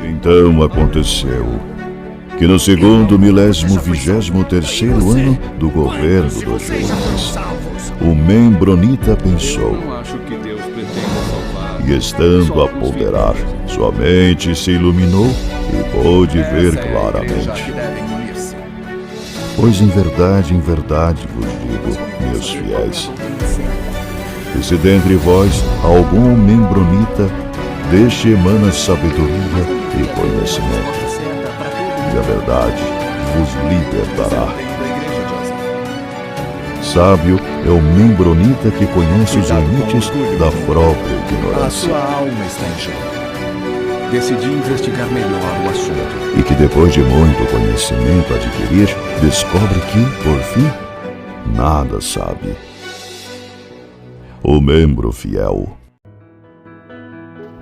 Então aconteceu que no segundo 1023º ano do governo do Jonas, o Membronita pensou, e estando a ponderar, sua mente se iluminou e pôde ver claramente. Pois em verdade vos digo, meus fiéis, que se dentre vós algum membronita, deste emana sabedoria e conhecimento, e a verdade vos libertará. Sábio é o membronita que conhece os limites da própria ignorância. A sua alma está em jogo. Decidi investigar melhor o assunto. E que depois de muito conhecimento adquirir, descobre que, por fim, nada sabe. O membro fiel.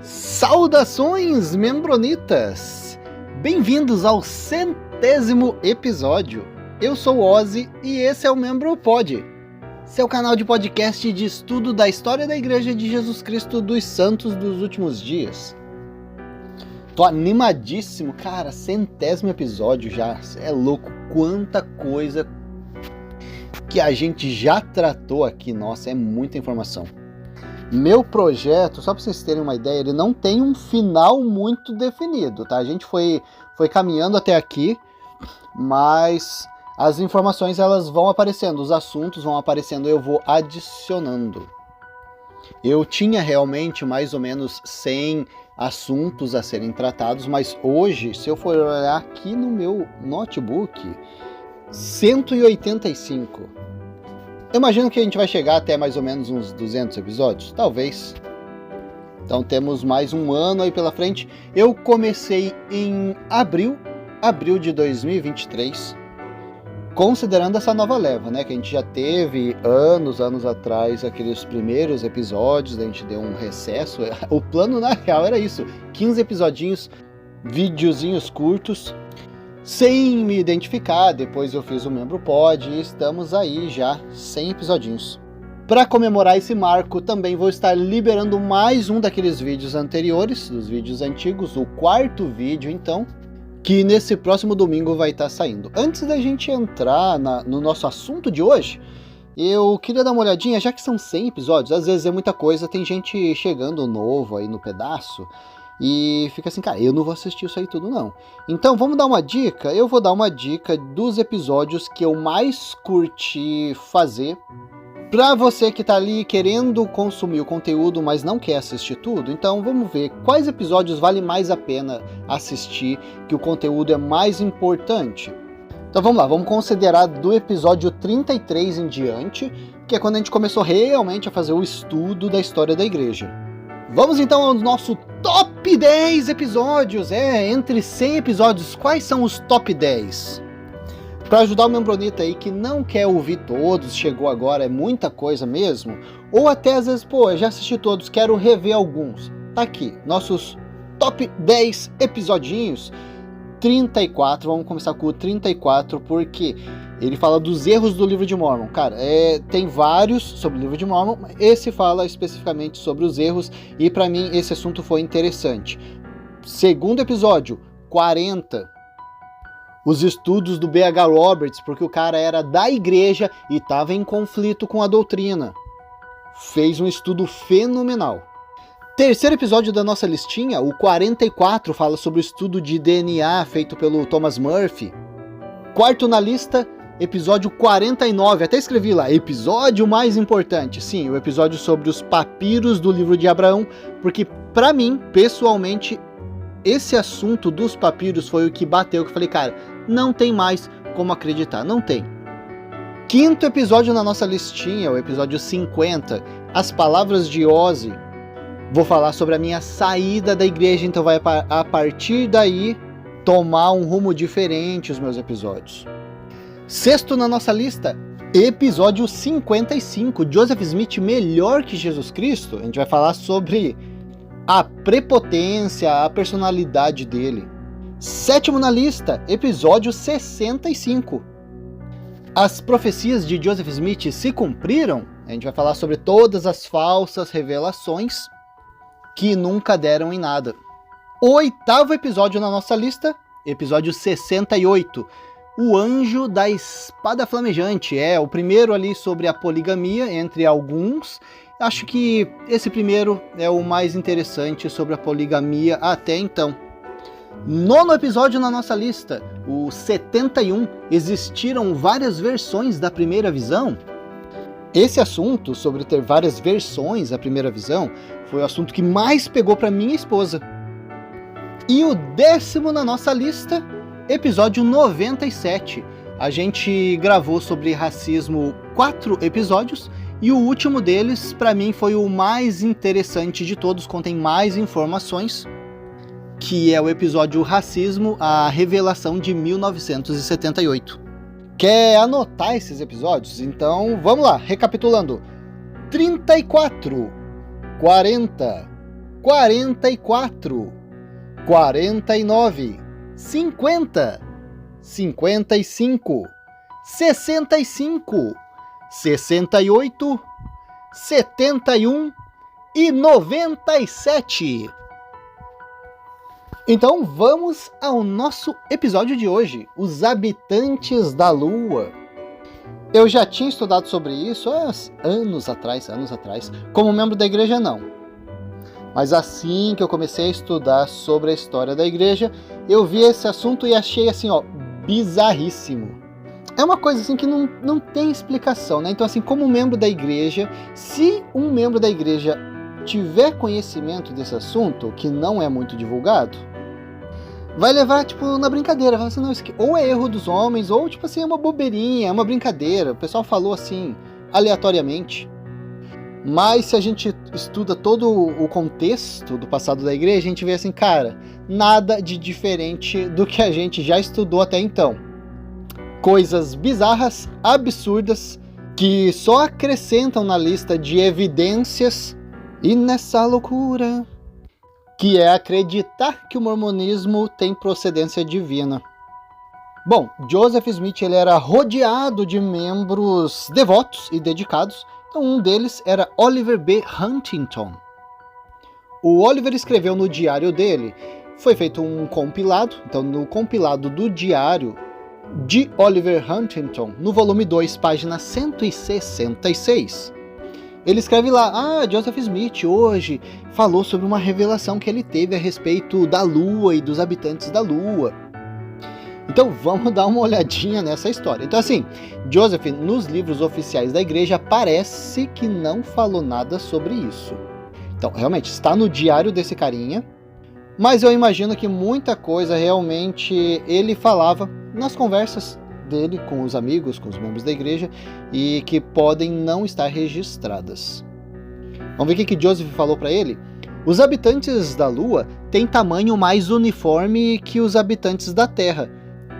Saudações, membronitas! Bem-vindos ao 100º episódio. Eu sou o Ozzy e esse é o Membro Pod, seu canal de podcast de estudo da história da Igreja de Jesus Cristo dos Santos dos Últimos Dias. Tô animadíssimo, cara, 100º episódio já, é louco, quanta coisa que a gente já tratou aqui, nossa, é muita informação. Meu projeto, só para vocês terem uma ideia, ele não tem um final muito definido, tá? A gente foi caminhando até aqui, mas as informações elas vão aparecendo, os assuntos vão aparecendo, eu vou adicionando. Eu tinha realmente mais ou menos 100 assuntos a serem tratados, mas hoje, se eu for olhar aqui no meu notebook, 185. Eu imagino que a gente vai chegar até mais ou menos uns 200 episódios, talvez. Então temos mais um ano aí pela frente. Eu comecei em abril de 2023, considerando essa nova leva, né? Que a gente já teve anos atrás, aqueles primeiros episódios, a gente deu um recesso. O plano, na real, era isso, 15 episodinhos, videozinhos curtos, sem me identificar. Depois eu fiz o Membro Pod e estamos aí já 100 episodinhos. Para comemorar esse marco, também vou estar liberando mais um daqueles vídeos anteriores, dos vídeos antigos, o 4º vídeo então, que nesse próximo domingo vai estar saindo. Antes da gente entrar no nosso assunto de hoje, eu queria dar uma olhadinha, já que são 100 episódios, às vezes é muita coisa, tem gente chegando novo aí no pedaço, e fica assim, cara, eu não vou assistir isso aí tudo não. Então vamos dar uma dica, eu vou dar uma dica dos episódios que eu mais curti fazer, para você que tá ali querendo consumir o conteúdo, mas não quer assistir tudo. Então vamos ver quais episódios vale mais a pena assistir, que o conteúdo é mais importante. Então vamos lá, vamos considerar do episódio 33 em diante, que é quando a gente começou realmente a fazer o estudo da história da igreja. Vamos então ao nosso top 10 episódios, entre 100 episódios, quais são os top 10? Para ajudar o membronita aí que não quer ouvir todos, chegou agora, é muita coisa mesmo, ou até às vezes, eu já assisti todos, quero rever alguns. Tá aqui, nossos top 10 episodinhos, 34, vamos começar com o 34, porque ele fala dos erros do livro de Mórmon. Cara, tem vários sobre o livro de Mórmon, esse fala especificamente sobre os erros, e para mim esse assunto foi interessante. Segundo episódio, 40. Os estudos do B.H. Roberts, porque o cara era da igreja e estava em conflito com a doutrina. Fez um estudo fenomenal. Terceiro episódio da nossa listinha, o 44, fala sobre o estudo de DNA feito pelo Thomas Murphy. Quarto na lista, episódio 49, até escrevi lá, episódio mais importante. Sim, o episódio sobre os papiros do livro de Abraão, porque para mim, pessoalmente, esse assunto dos papiros foi o que bateu, que eu falei, cara, não tem mais como acreditar, não tem. Quinto episódio na nossa listinha, o episódio 50, as palavras de Ozzy. Vou falar sobre a minha saída da igreja, então vai a partir daí tomar um rumo diferente os meus episódios. Sexto na nossa lista, episódio 55, Joseph Smith melhor que Jesus Cristo. A gente vai falar sobre a prepotência, a personalidade dele. Sétimo na lista, episódio 65. As profecias de Joseph Smith se cumpriram? A gente vai falar sobre todas as falsas revelações que nunca deram em nada. 8º episódio na nossa lista, episódio 68, O Anjo da Espada Flamejante. É o primeiro ali sobre a poligamia, entre alguns. Acho que esse primeiro é o mais interessante sobre a poligamia até então. 9º episódio na nossa lista, o 71, existiram várias versões da primeira visão? Esse assunto, sobre ter várias versões da primeira visão, foi o assunto que mais pegou para minha esposa. E o 10º na nossa lista, episódio 97. A gente gravou sobre racismo 4 episódios, e o último deles, para mim, foi o mais interessante de todos, contém mais informações, que é o episódio Racismo, a Revelação de 1978. Quer anotar esses episódios? Então, vamos lá, recapitulando. 34, 40, 44, 49, 50, 55, 65, 68, 71 e 97. Então vamos ao nosso episódio de hoje, Os Habitantes da Lua. Eu já tinha estudado sobre isso há anos atrás, como membro da igreja não. Mas assim que eu comecei a estudar sobre a história da igreja, eu vi esse assunto e achei assim, bizarríssimo. É uma coisa assim que não tem explicação, né? Então assim, como membro da igreja, se um membro da igreja tiver conhecimento desse assunto, que não é muito divulgado, vai levar, na brincadeira, vai assim, não, isso aqui, ou é erro dos homens, ou, é uma bobeirinha, é uma brincadeira, o pessoal falou assim, aleatoriamente. Mas se a gente estuda todo o contexto do passado da igreja, a gente vê assim, cara, nada de diferente do que a gente já estudou até então. Coisas bizarras, absurdas, que só acrescentam na lista de evidências, e nessa loucura, que é acreditar que o mormonismo tem procedência divina. Bom, Joseph Smith ele era rodeado de membros devotos e dedicados, então um deles era Oliver B. Huntington. O Oliver escreveu no diário dele, foi feito um compilado, então no compilado do diário de Oliver Huntington, no volume 2, página 166, ele escreve lá, Joseph Smith hoje falou sobre uma revelação que ele teve a respeito da Lua e dos habitantes da Lua. Então vamos dar uma olhadinha nessa história. Então assim, Joseph nos livros oficiais da igreja parece que não falou nada sobre isso. Então realmente está no diário desse carinha, mas eu imagino que muita coisa realmente ele falava nas conversas dele com os amigos, com os membros da igreja, e que podem não estar registradas. Vamos ver o que Joseph falou para ele? Os habitantes da Lua têm tamanho mais uniforme que os habitantes da Terra.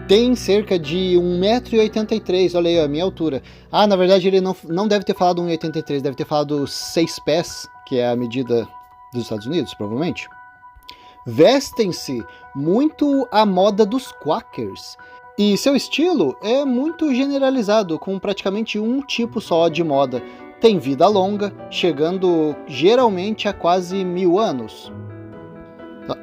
Tem cerca de 1,83 m, olha aí a minha altura. Na verdade ele não deve ter falado 1,83 m, deve ter falado 6 pés, que é a medida dos Estados Unidos, provavelmente. Vestem-se muito à moda dos Quakers, e seu estilo é muito generalizado, com praticamente um tipo só de moda. Tem vida longa, chegando geralmente a quase 1000 anos.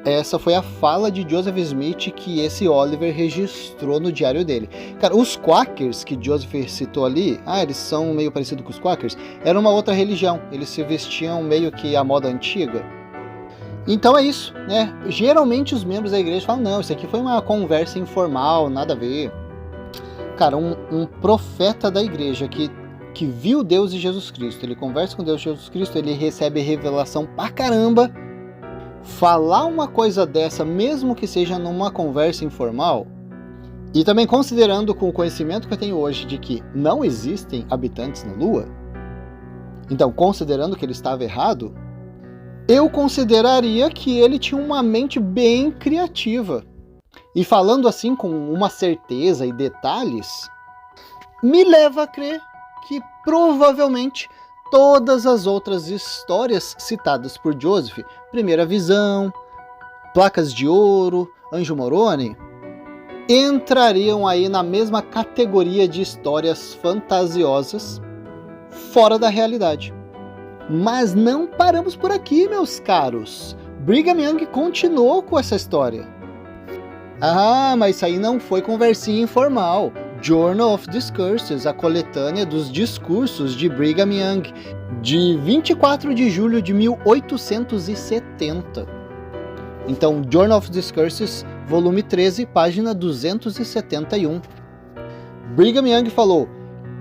Essa foi a fala de Joseph Smith que esse Oliver registrou no diário dele. Cara, os Quakers que Joseph citou ali, eles são meio parecidos com os Quakers, era uma outra religião, eles se vestiam meio que à moda antiga. Então é isso, né? Geralmente os membros da igreja falam, não, isso aqui foi uma conversa informal, nada a ver. Cara, um profeta da igreja que viu Deus e Jesus Cristo, ele conversa com Deus e Jesus Cristo, ele recebe revelação pra caramba. Falar uma coisa dessa, mesmo que seja numa conversa informal, e também considerando com o conhecimento que eu tenho hoje de que não existem habitantes na Lua, então considerando que ele estava errado, eu consideraria que ele tinha uma mente bem criativa. E falando assim com uma certeza e detalhes, me leva a crer que provavelmente todas as outras histórias citadas por Joseph, Primeira Visão, Placas de Ouro, Anjo Moroni, entrariam aí na mesma categoria de histórias fantasiosas fora da realidade. Mas não paramos por aqui, meus caros. Brigham Young continuou com essa história. Ah, mas isso aí não foi conversinha informal. Journal of Discourses, a coletânea dos discursos de Brigham Young, de 24 de julho de 1870. Então, Journal of Discourses, volume 13, página 271. Brigham Young falou: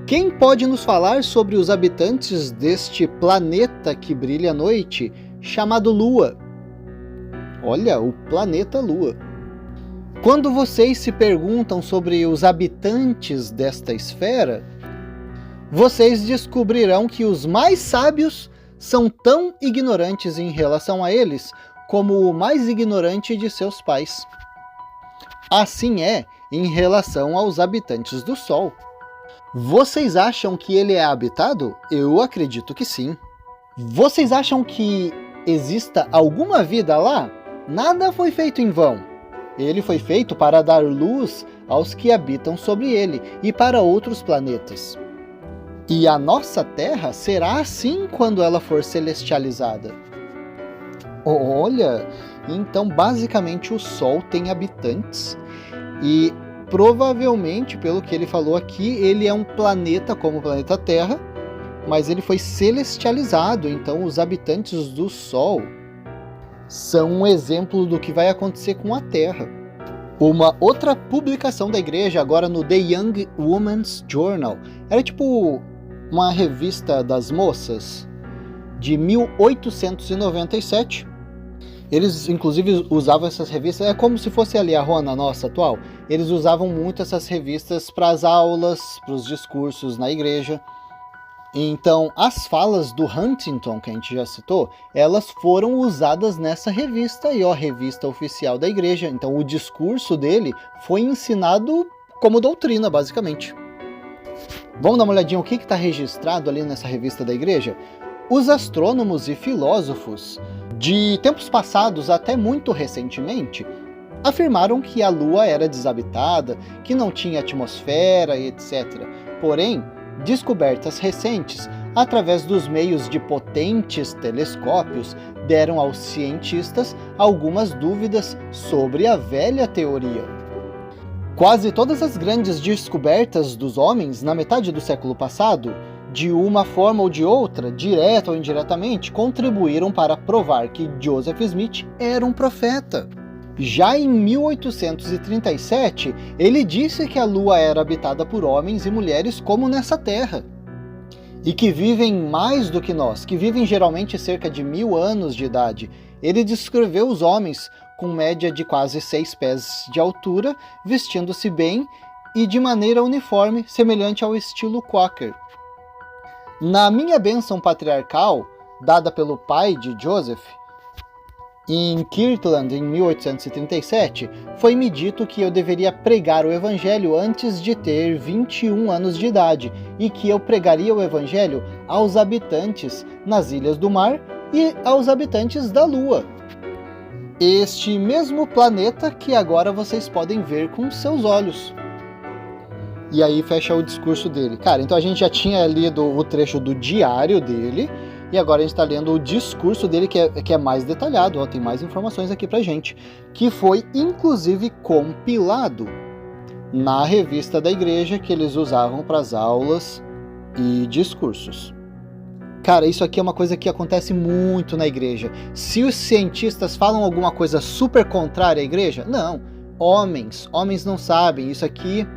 quem pode nos falar sobre os habitantes deste planeta que brilha à noite, chamado Lua? Olha, o planeta Lua. Quando vocês se perguntam sobre os habitantes desta esfera, vocês descobrirão que os mais sábios são tão ignorantes em relação a eles como o mais ignorante de seus pais. Assim é em relação aos habitantes do Sol. Vocês acham que ele é habitado? Eu acredito que sim. Vocês acham que exista alguma vida lá? Nada foi feito em vão. Ele foi feito para dar luz aos que habitam sobre ele e para outros planetas. E a nossa Terra será assim quando ela for celestializada. Olha, então basicamente o Sol tem habitantes e provavelmente, pelo que ele falou aqui, ele é um planeta como o planeta Terra, mas ele foi celestializado, então os habitantes do Sol são um exemplo do que vai acontecer com a Terra. Uma outra publicação da igreja, agora no The Young Woman's Journal, era tipo uma revista das moças, de 1897. Eles, inclusive, usavam essas revistas, é como se fosse ali a Rona nossa atual. Eles usavam muito essas revistas para as aulas, para os discursos na igreja. Então, as falas do Huntington, que a gente já citou, elas foram usadas nessa revista aí, ó, revista oficial da igreja. Então, o discurso dele foi ensinado como doutrina, basicamente. Vamos dar uma olhadinha o que está registrado ali nessa revista da igreja? Os astrônomos e filósofos, de tempos passados até muito recentemente, afirmaram que a Lua era desabitada, que não tinha atmosfera e etc. Porém, descobertas recentes, através dos meios de potentes telescópios, deram aos cientistas algumas dúvidas sobre a velha teoria. Quase todas as grandes descobertas dos homens na metade do século passado, de uma forma ou de outra, direta ou indiretamente, contribuíram para provar que Joseph Smith era um profeta. Já em 1837, ele disse que a Lua era habitada por homens e mulheres como nessa Terra, e que vivem mais do que nós, que vivem geralmente cerca de 1000 anos de idade. Ele descreveu os homens com média de quase 6 pés de altura, vestindo-se bem e de maneira uniforme, semelhante ao estilo Quaker. Na minha bênção patriarcal, dada pelo pai de Joseph, em Kirtland, em 1837, foi-me dito que eu deveria pregar o Evangelho antes de ter 21 anos de idade e que eu pregaria o Evangelho aos habitantes nas Ilhas do Mar e aos habitantes da Lua. Este mesmo planeta que agora vocês podem ver com seus olhos. E aí fecha o discurso dele. Cara, então a gente já tinha lido o trecho do diário dele, e agora a gente está lendo o discurso dele, que é mais detalhado, ó, tem mais informações aqui pra gente, que foi inclusive compilado na revista da igreja que eles usavam para as aulas e discursos. Cara, isso aqui é uma coisa que acontece muito na igreja. Se os cientistas falam alguma coisa super contrária à igreja, não. Homens não sabem. Isso aqui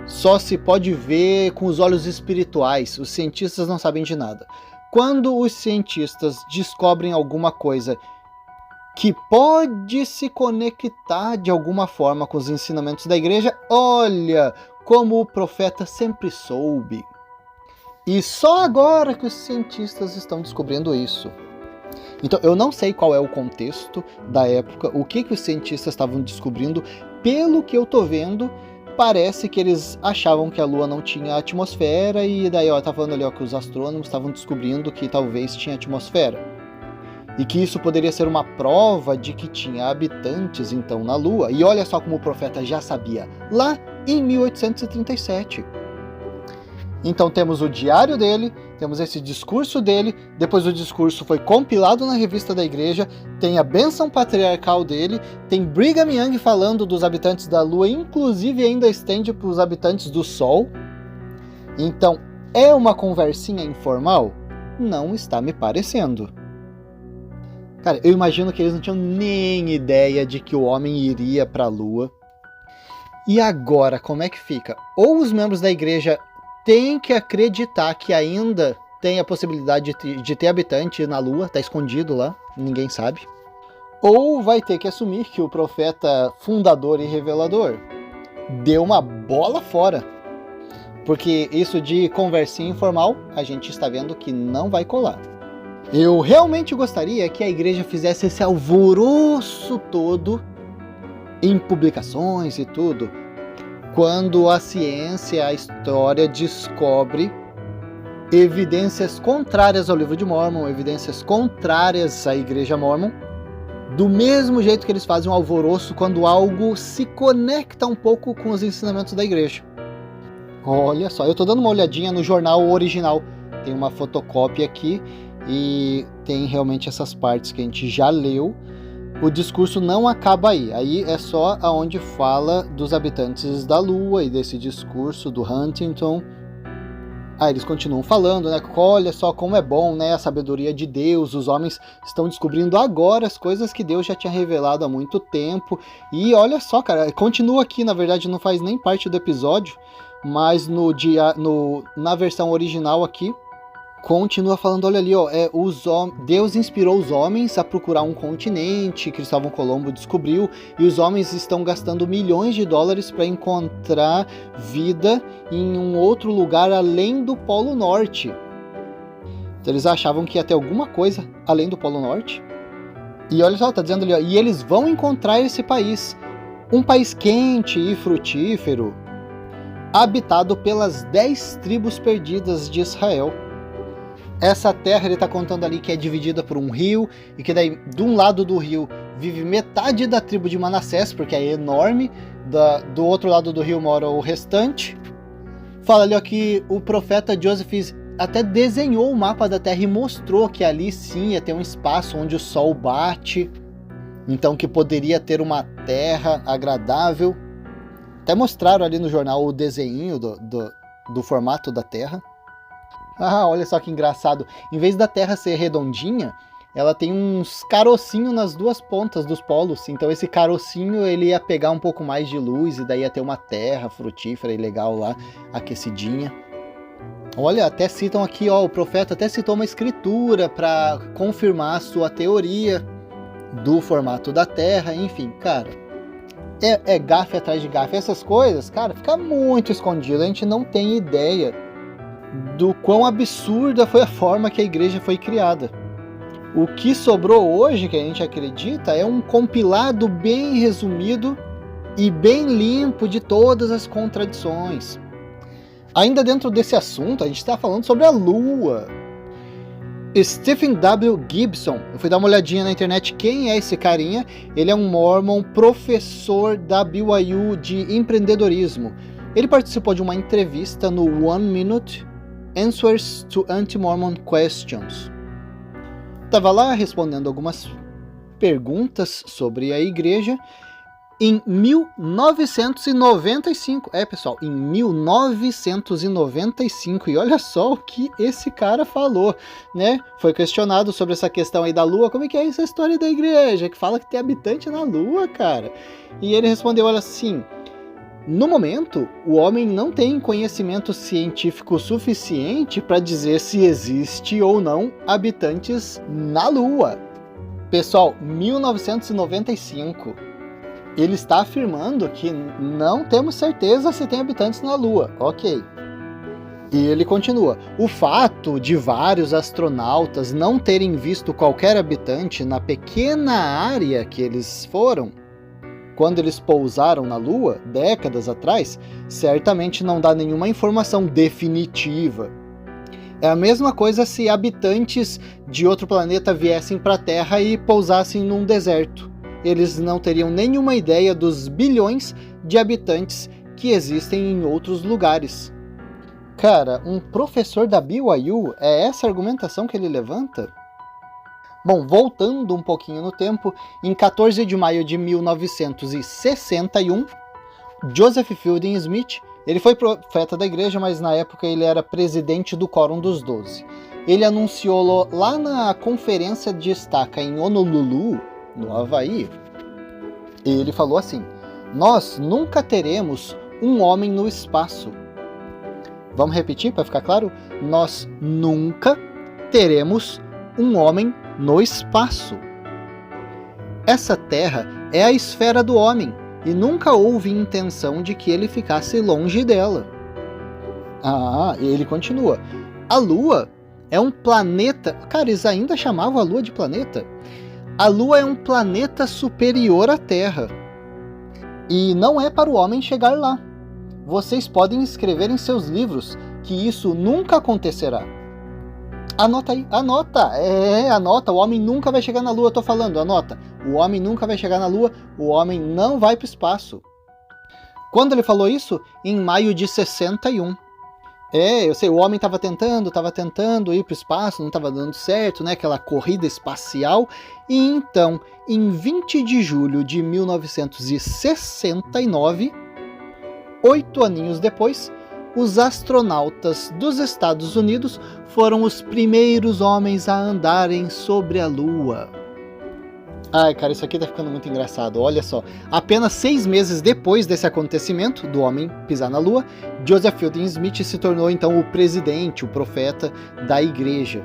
só se pode ver com os olhos espirituais. Os cientistas não sabem de nada. Quando os cientistas descobrem alguma coisa que pode se conectar de alguma forma com os ensinamentos da igreja, olha como o profeta sempre soube. E só agora que os cientistas estão descobrindo isso. Então, eu não sei qual é o contexto da época, o que os cientistas estavam descobrindo. Pelo que eu tô vendo, parece que eles achavam que a Lua não tinha atmosfera, e daí, ó, tá falando ali, ó, que os astrônomos estavam descobrindo que talvez tinha atmosfera. E que isso poderia ser uma prova de que tinha habitantes, então, na Lua. E olha só como o profeta já sabia, lá em 1837. Então temos o diário dele, temos esse discurso dele, depois o discurso foi compilado na revista da igreja, tem a bênção patriarcal dele, tem Brigham Young falando dos habitantes da Lua, inclusive ainda estende para os habitantes do Sol. Então, é uma conversinha informal? Não está me parecendo. Cara, eu imagino que eles não tinham nem ideia de que o homem iria para a Lua. E agora, como é que fica? Ou os membros da igreja têm que acreditar que ainda tem a possibilidade de ter habitante na Lua, tá escondido lá, ninguém sabe. Ou vai ter que assumir que o profeta fundador e revelador deu uma bola fora. Porque isso de conversinha informal, a gente está vendo que não vai colar. Eu realmente gostaria que a igreja fizesse esse alvoroço todo em publicações e tudo, quando a ciência, a história descobre evidências contrárias ao livro de Mórmon, evidências contrárias à igreja Mórmon, do mesmo jeito que eles fazem um alvoroço quando algo se conecta um pouco com os ensinamentos da igreja. Olha só, eu tô dando uma olhadinha no jornal original, tem uma fotocópia aqui e tem realmente essas partes que a gente já leu. O discurso não acaba aí é só aonde fala dos habitantes da Lua e desse discurso do Huntington. Eles continuam falando, né? Olha só como é bom, né? A sabedoria de Deus, os homens estão descobrindo agora as coisas que Deus já tinha revelado há muito tempo. E olha só, cara, continua aqui, na verdade não faz nem parte do episódio, mas na versão original aqui, continua falando, olha ali, ó, Deus inspirou os homens a procurar um continente, Cristóvão Colombo descobriu, e os homens estão gastando milhões de dólares para encontrar vida em um outro lugar além do Polo Norte. Então eles achavam que ia ter alguma coisa além do Polo Norte. E olha só, tá dizendo ali, ó, e eles vão encontrar esse país, um país quente e frutífero, habitado pelas 10 tribos perdidas de Israel. Essa terra, ele está contando ali que é dividida por um rio, e que daí, de um lado do rio, vive metade da tribo de Manassés, porque é enorme, do outro lado do rio mora o restante. Fala ali ó, que o profeta Joseph até desenhou o mapa da terra e mostrou que ali sim ia ter um espaço onde o sol bate, então que poderia ter uma terra agradável. Até mostraram ali no jornal o desenho do formato da terra. Olha só que engraçado. Em vez da Terra ser redondinha, ela tem uns carocinhos nas duas pontas dos polos. Então esse carocinho ele ia pegar um pouco mais de luz e daí ia ter uma terra frutífera e legal lá, aquecidinha. Olha, até citam aqui, ó, o profeta até citou uma escritura para confirmar a sua teoria do formato da Terra. Enfim, cara, é gafe atrás de gafe. Essas coisas, cara, fica muito escondido. A gente não tem ideia do quão absurda foi a forma que a igreja foi criada. O que sobrou hoje, que a gente acredita, é um compilado bem resumido e bem limpo de todas as contradições. Ainda dentro desse assunto, a gente está falando sobre a Lua. Stephen W. Gibson, eu fui dar uma olhadinha na internet, quem é esse carinha? Ele é um Mormon, professor da BYU de empreendedorismo. Ele participou de uma entrevista no 1 Minute Answers to Anti-Mormon Questions. Estava lá respondendo algumas perguntas sobre a igreja em 1995. Pessoal, em 1995. E olha só o que esse cara falou, né? Foi questionado sobre essa questão aí da Lua. Como é que é essa história da igreja que fala que tem habitante na Lua, cara? E ele respondeu, olha assim: no momento, o homem não tem conhecimento científico suficiente para dizer se existe ou não habitantes na Lua. Pessoal, 1995. Ele está afirmando que não temos certeza se tem habitantes na Lua. Ok. E ele continua: o fato de vários astronautas não terem visto qualquer habitante na pequena área que eles foram, quando eles pousaram na Lua, décadas atrás, certamente não dá nenhuma informação definitiva. É a mesma coisa se habitantes de outro planeta viessem para a Terra e pousassem num deserto. Eles não teriam nenhuma ideia dos bilhões de habitantes que existem em outros lugares. Cara, um professor da BYU, é essa a argumentação que ele levanta? Bom, voltando um pouquinho no tempo, em 14 de maio de 1961, Joseph Fielding Smith, ele foi profeta da igreja, mas na época ele era presidente do Quórum dos 12. Ele anunciou lá na conferência de estaca em Honolulu, no Havaí, ele falou assim: nós nunca teremos um homem no espaço. Vamos repetir para ficar claro? Nós nunca teremos um homem no espaço. Essa Terra é a esfera do homem e nunca houve intenção de que ele ficasse longe dela. E ele continua. A Lua é um planeta... Cara, eles ainda chamavam a Lua de planeta? A Lua é um planeta superior à Terra. E não é para o homem chegar lá. Vocês podem escrever em seus livros que isso nunca acontecerá. Anota aí, anota, anota, o homem nunca vai chegar na Lua, eu tô falando, anota. O homem nunca vai chegar na Lua, o homem não vai para o espaço. Quando ele falou isso? Em maio de 61. Eu sei, o homem estava tentando ir para o espaço, não estava dando certo, né? Aquela corrida espacial. E então, em 20 de julho de 1969, 8 aninhos depois, os astronautas dos Estados Unidos foram os primeiros homens a andarem sobre a Lua. Ai, cara, isso aqui tá ficando muito engraçado, olha só. Apenas 6 meses depois desse acontecimento, do homem pisar na Lua, Joseph Fielding Smith se tornou então o presidente, o profeta da igreja.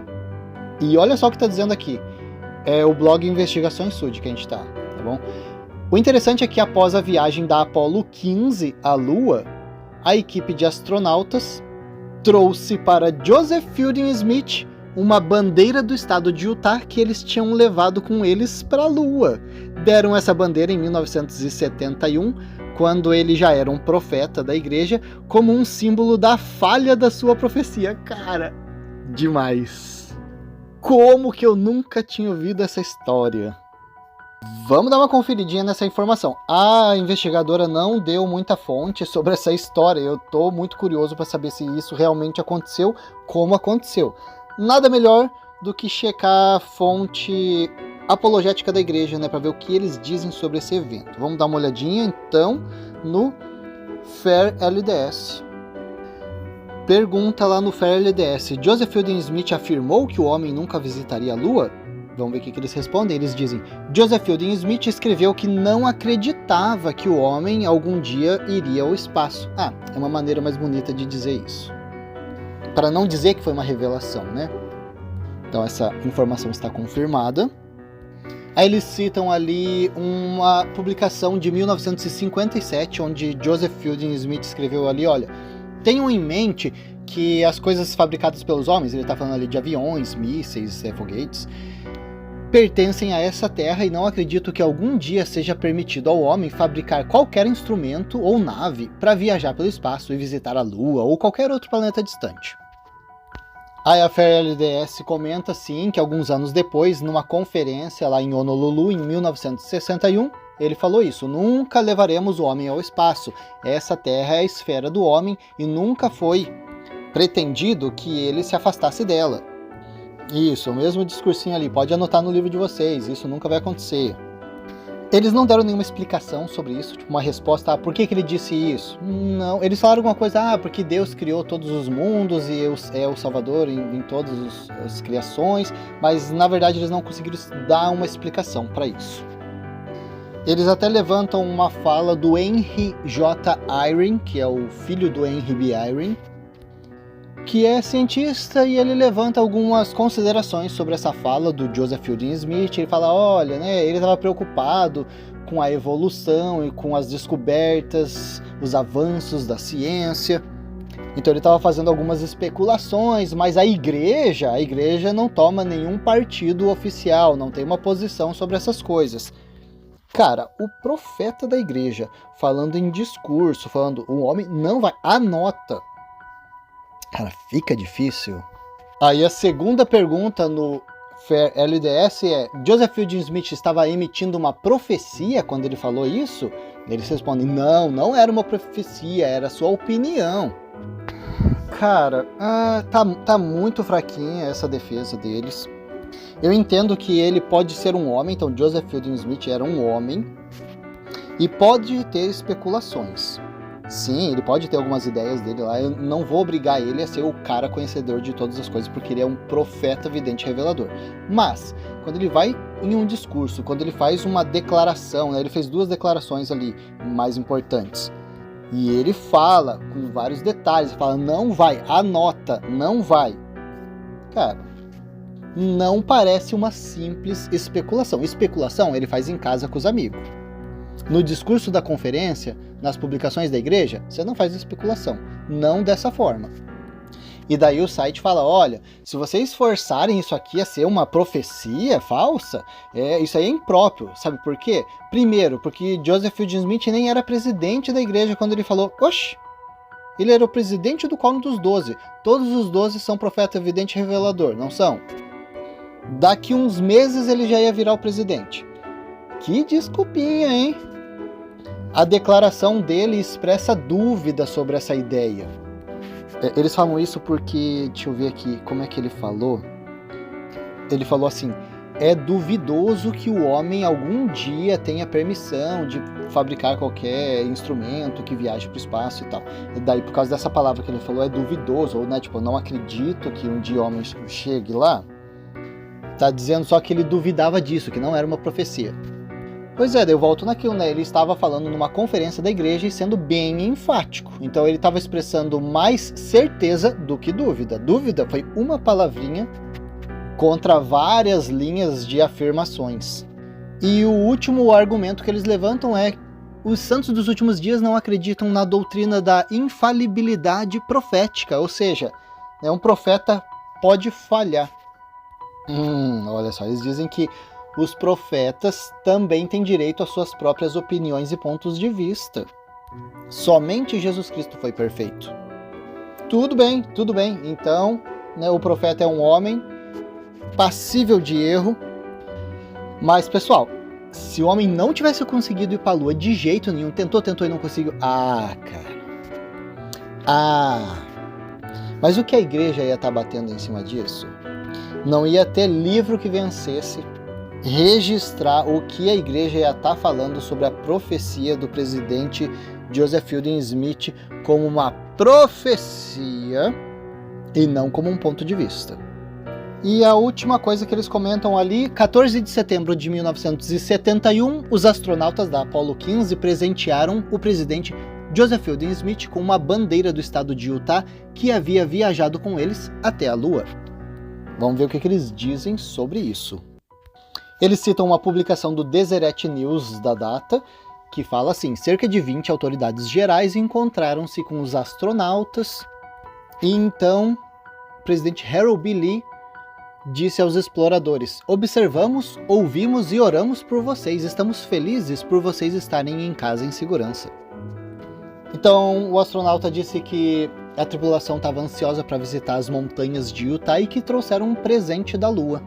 E olha só o que tá dizendo aqui. É o blog Investigações Sud que a gente tá bom? O interessante é que após a viagem da Apollo 15 à Lua, a equipe de astronautas trouxe para Joseph Fielding Smith uma bandeira do estado de Utah que eles tinham levado com eles para a Lua. Deram essa bandeira em 1971, quando ele já era um profeta da igreja, como um símbolo da falha da sua profecia. Cara, demais! Como que eu nunca tinha ouvido essa história? Vamos dar uma conferidinha nessa informação. A investigadora não deu muita fonte sobre essa história. Eu tô muito curioso para saber se isso realmente aconteceu, como aconteceu. Nada melhor do que checar a fonte apologética da igreja, né, para ver o que eles dizem sobre esse evento. Vamos dar uma olhadinha, então, no FAIR LDS. Pergunta lá no FAIR LDS: Joseph Fielding Smith afirmou que o homem nunca visitaria a Lua? Vamos ver o que eles respondem. Eles dizem: Joseph Fielding Smith escreveu que não acreditava que o homem algum dia iria ao espaço. É uma maneira mais bonita de dizer isso. Para não dizer que foi uma revelação, né? Então essa informação está confirmada. Aí eles citam ali uma publicação de 1957, onde Joseph Fielding Smith escreveu ali: olha, tenham em mente que as coisas fabricadas pelos homens, ele está falando ali de aviões, mísseis, foguetes, pertencem a essa terra e não acredito que algum dia seja permitido ao homem fabricar qualquer instrumento ou nave para viajar pelo espaço e visitar a Lua ou qualquer outro planeta distante. Aí a FAIR-LDS comenta sim que alguns anos depois, numa conferência lá em Honolulu, em 1961, ele falou isso: nunca levaremos o homem ao espaço, essa terra é a esfera do homem e nunca foi pretendido que ele se afastasse dela. Isso, o mesmo discursinho ali, pode anotar no livro de vocês, isso nunca vai acontecer. Eles não deram nenhuma explicação sobre isso, tipo uma resposta, por que ele disse isso? Não, eles falaram alguma coisa, porque Deus criou todos os mundos e é o Salvador em todas as criações, mas na verdade eles não conseguiram dar uma explicação para isso. Eles até levantam uma fala do Henry J. Eyring, que é o filho do Henry B. Eyring, que é cientista, e ele levanta algumas considerações sobre essa fala do Joseph Fielding Smith. Ele fala, olha, né, ele estava preocupado com a evolução e com as descobertas, os avanços da ciência. Então ele estava fazendo algumas especulações, mas a igreja não toma nenhum partido oficial, não tem uma posição sobre essas coisas. Cara, o profeta da igreja, falando em discurso, falando, o homem não vai, anota. Cara, fica difícil. Aí a segunda pergunta no FAIR LDS é: Joseph Fielding Smith estava emitindo uma profecia quando ele falou isso? Eles respondem: não era uma profecia, era sua opinião. Cara, tá muito fraquinha essa defesa deles. Eu entendo que ele pode ser um homem, então Joseph Fielding Smith era um homem, e pode ter especulações. Sim, ele pode ter algumas ideias dele lá, eu não vou obrigar ele a ser o cara conhecedor de todas as coisas, porque ele é um profeta, vidente, revelador. Mas, quando ele vai em um discurso, quando ele faz uma declaração, né, ele fez 2 declarações ali mais importantes, e ele fala com vários detalhes, fala, não vai, anota, não vai. Cara, não parece uma simples especulação. Especulação ele faz em casa com os amigos. No discurso da conferência, nas publicações da igreja, você não faz especulação. Não dessa forma. E daí o site fala, olha, se vocês forçarem isso aqui a ser uma profecia falsa, isso aí é impróprio. Sabe por quê? Primeiro, porque Joseph Fielding Smith nem era presidente da igreja quando ele falou, oxe, ele era o presidente do quórum dos 12. Todos os 12 são profeta, vidente e revelador, não são? Daqui uns meses ele já ia virar o presidente. Que desculpinha, hein? A declaração dele expressa dúvida sobre essa ideia. Eles falam isso porque, deixa eu ver aqui, como é que ele falou? Ele falou assim, é duvidoso que o homem algum dia tenha permissão de fabricar qualquer instrumento que viaje para o espaço e tal. E daí, por causa dessa palavra que ele falou, é duvidoso, ou né, tipo, não acredito que um dia o homem chegue lá. Tá dizendo só que ele duvidava disso, que não era uma profecia. Pois é, daí eu volto naquilo, né? Ele estava falando numa conferência da igreja e sendo bem enfático. Então ele estava expressando mais certeza do que dúvida. Dúvida foi uma palavrinha contra várias linhas de afirmações. E o último argumento que eles levantam é: os santos dos últimos dias não acreditam na doutrina da infalibilidade profética, ou seja, um profeta pode falhar. Olha só, eles dizem que os profetas também têm direito às suas próprias opiniões e pontos de vista. Somente Jesus Cristo foi perfeito. Tudo bem. Então, né, o profeta é um homem passível de erro. Mas, pessoal, se o homem não tivesse conseguido ir para a lua de jeito nenhum, tentou e não conseguiu. Mas o que a igreja ia estar batendo em cima disso? Não ia ter livro que vencesse registrar o que a igreja ia estar falando sobre a profecia do presidente Joseph Fielding Smith como uma profecia e não como um ponto de vista. E a última coisa que eles comentam ali, 14 de setembro de 1971, os astronautas da Apollo 15 presentearam o presidente Joseph Fielding Smith com uma bandeira do estado de Utah que havia viajado com eles até a Lua. Vamos ver o que eles dizem sobre isso. Eles citam uma publicação do Deseret News da data, que fala assim: cerca de 20 autoridades gerais encontraram-se com os astronautas, e então o presidente Harold B. Lee disse aos exploradores: observamos, ouvimos e oramos por vocês, estamos felizes por vocês estarem em casa em segurança. Então o astronauta disse que a tripulação estava ansiosa para visitar as montanhas de Utah e que trouxeram um presente da Lua.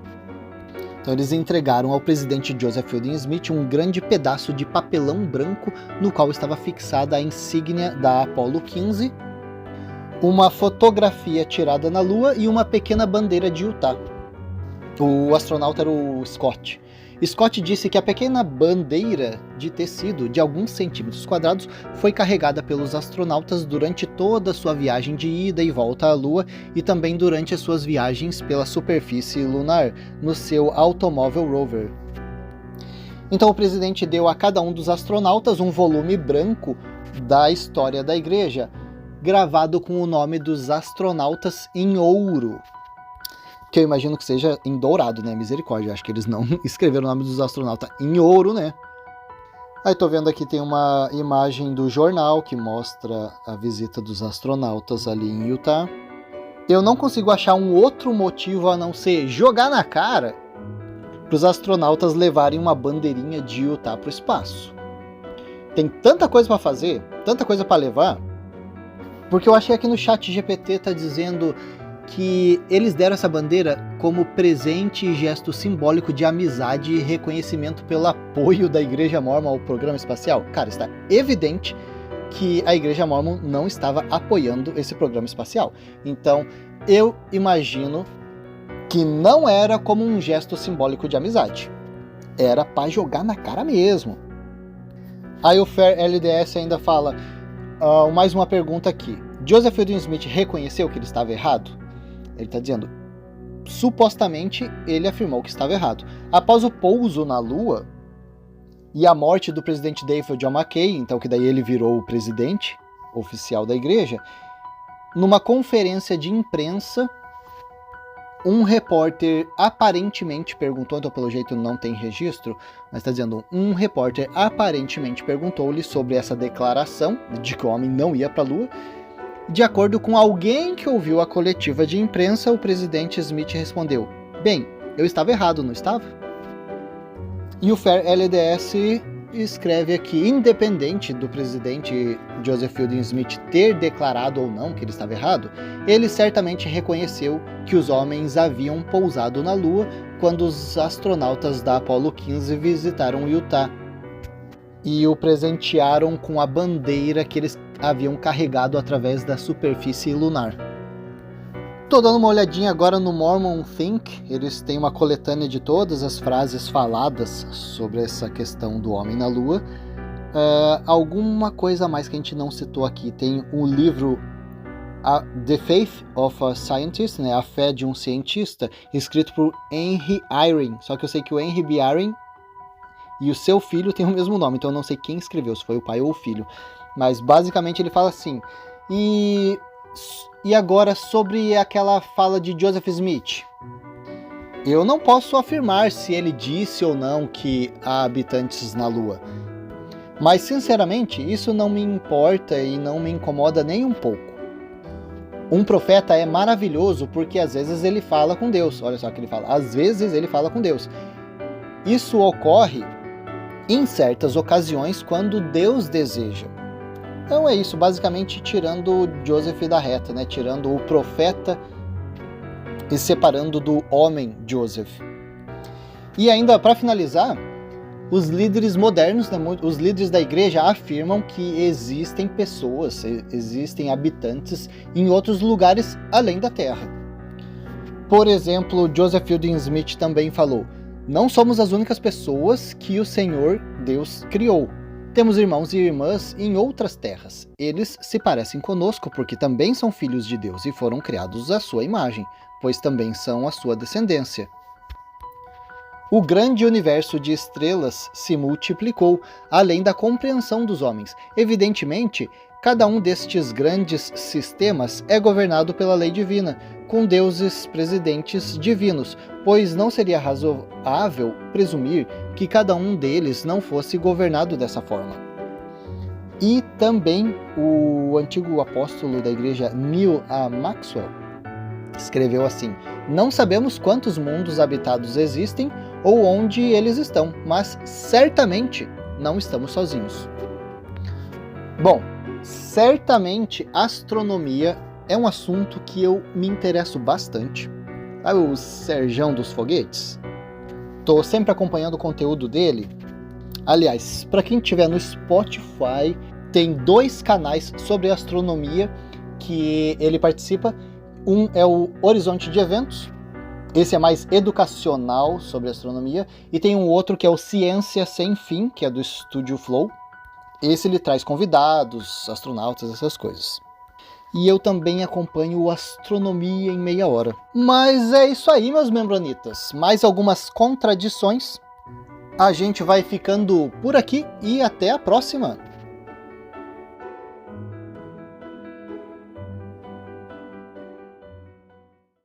Então eles entregaram ao presidente Joseph Fielding Smith um grande pedaço de papelão branco no qual estava fixada a insígnia da Apollo 15, uma fotografia tirada na Lua e uma pequena bandeira de Utah. O astronauta era o Scott. Scott disse que a pequena bandeira de tecido de alguns centímetros quadrados foi carregada pelos astronautas durante toda a sua viagem de ida e volta à Lua e também durante as suas viagens pela superfície lunar no seu automóvel rover. Então o presidente deu a cada um dos astronautas um volume branco da história da igreja, gravado com o nome dos astronautas em ouro. Que eu imagino que seja em dourado, né? Misericórdia, acho que eles não escreveram o nome dos astronautas em ouro, né? Aí tô vendo aqui, tem uma imagem do jornal que mostra a visita dos astronautas ali em Utah. Eu não consigo achar um outro motivo a não ser jogar na cara para os astronautas levarem uma bandeirinha de Utah para o espaço. Tem tanta coisa para fazer, tanta coisa para levar, porque eu achei aqui no chat GPT tá dizendo que eles deram essa bandeira como presente e gesto simbólico de amizade e reconhecimento pelo apoio da Igreja Mórmon ao programa espacial. Cara, está evidente que a Igreja Mórmon não estava apoiando esse programa espacial. Então, eu imagino que não era como um gesto simbólico de amizade. Era para jogar na cara mesmo. Aí o Fair LDS ainda fala, mais uma pergunta aqui. Joseph Fielding Smith reconheceu que ele estava errado? Ele está dizendo, supostamente ele afirmou que estava errado. Após o pouso na Lua e a morte do presidente David John McKay, então que daí ele virou o presidente oficial da igreja, numa conferência de imprensa, um repórter aparentemente perguntou, então pelo jeito não tem registro, mas está dizendo, um repórter aparentemente perguntou-lhe sobre essa declaração de que o homem não ia para a Lua. De acordo com alguém que ouviu a coletiva de imprensa, o presidente Smith respondeu, bem, eu estava errado, não estava? E o Fair LDS escreve aqui, independente do presidente Joseph Fielding Smith ter declarado ou não que ele estava errado, ele certamente reconheceu que os homens haviam pousado na Lua quando os astronautas da Apollo 15 visitaram Utah e o presentearam com a bandeira que eles haviam carregado através da superfície lunar. Tô dando uma olhadinha agora no Mormon Think, eles têm uma coletânea de todas as frases faladas sobre essa questão do homem na Lua. Alguma coisa a mais que a gente não citou aqui, tem um livro The Faith of a Scientist, né, A Fé de um Cientista, escrito por Henry Eyring, só que eu sei que o Henry B. Eyring e o seu filho têm o mesmo nome, então eu não sei quem escreveu, se foi o pai ou o filho, mas basicamente ele fala assim, E agora sobre aquela fala de Joseph Smith. Eu não posso afirmar se ele disse ou não que há habitantes na Lua. Mas sinceramente, isso não me importa e não me incomoda nem um pouco. Um profeta é maravilhoso porque às vezes ele fala com Deus. Olha só o que ele fala. Às vezes ele fala com Deus. Isso ocorre em certas ocasiões quando Deus deseja. Então é isso, basicamente tirando Joseph da reta, né? Tirando o profeta e separando do homem Joseph. E ainda para finalizar, os líderes modernos, né, os líderes da igreja afirmam que existem pessoas, existem habitantes em outros lugares além da Terra. Por exemplo, Joseph Fielding Smith também falou, não somos as únicas pessoas que o Senhor Deus criou. Temos irmãos e irmãs em outras terras. Eles se parecem conosco porque também são filhos de Deus e foram criados à sua imagem, pois também são a sua descendência. O grande universo de estrelas se multiplicou, além da compreensão dos homens. Evidentemente, cada um destes grandes sistemas é governado pela lei divina, com deuses presidentes divinos, pois não seria razoável presumir que cada um deles não fosse governado dessa forma. E também o antigo apóstolo da igreja Neil A. Maxwell escreveu assim, não sabemos quantos mundos habitados existem ou onde eles estão, mas certamente não estamos sozinhos. Bom, certamente astronomia é um assunto que eu me interesso bastante. Sabe o Serjão dos Foguetes? Tô sempre acompanhando o conteúdo dele. Aliás, para quem estiver no Spotify, tem 2 canais sobre astronomia que ele participa. Um é o Horizonte de Eventos, esse é mais educacional sobre astronomia, e tem um outro que é o Ciência Sem Fim, que é do Estúdio Flow. Esse ele traz convidados, astronautas, essas coisas. E eu também acompanho o Astronomia em Meia Hora. Mas é isso aí, meus membronitas. Mais algumas contradições. A gente vai ficando por aqui e até a próxima.